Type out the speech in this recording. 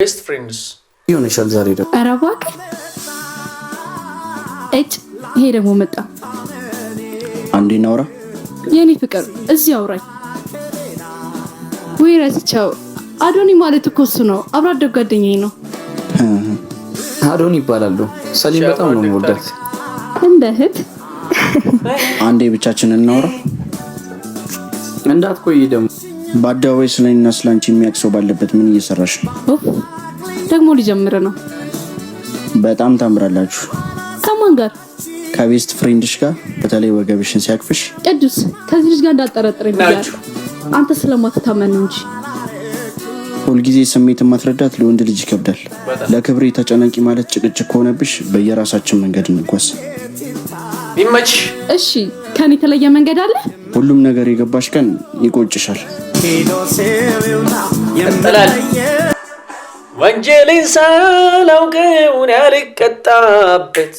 ቤስት ፍሬንድስ ይሆንሻል ዛሬ ደግሞ። ኧረ እባክህ ይሄ ደግሞ መጣ። አንዴ እናውራ። የኔ ፍቅር እዚህ አውራኝ። ወይ ረስቸው። አዶኒ ማለት እኮ እሱ ነው። አብሮ አደግ ጓደኛዬ ነው። አዶኒ ይባላል። ሰሊም በጣም ነው የምወዳት። እንደ እህት አንዴ ብቻችንን እናውራ። እንዳትቆይ ደግሞ። በአደባባይ ስለኔና ስላንቺ የሚያቅሰው ባለበት ምን እየሰራሽ ነው? ደግሞ ሊጀምር ነው። በጣም ታምራላችሁ። ከማን ጋር? ከቤስት ፍሬንድሽ ጋር። በተለይ ወገብሽን ሲያቅፍሽ። ቅዱስ ከዚህ ልጅ ጋር እንዳጠረጥረኝ ብያለሁ። አንተ ስለማትታመን ነው እንጂ። ሁልጊዜ ስሜትን ማስረዳት ለወንድ ልጅ ይከብዳል። ለክብሬ ተጨነቂ ማለት ጭቅጭቅ ከሆነብሽ በየራሳችን መንገድ እንጓዝ። ይመች። እሺ ከኔ የተለየ መንገድ አለ? ሁሉም ነገር የገባሽ ቀን ይቆጭሻል። ወንጀልን ሳላውቀው ያልቀጣበት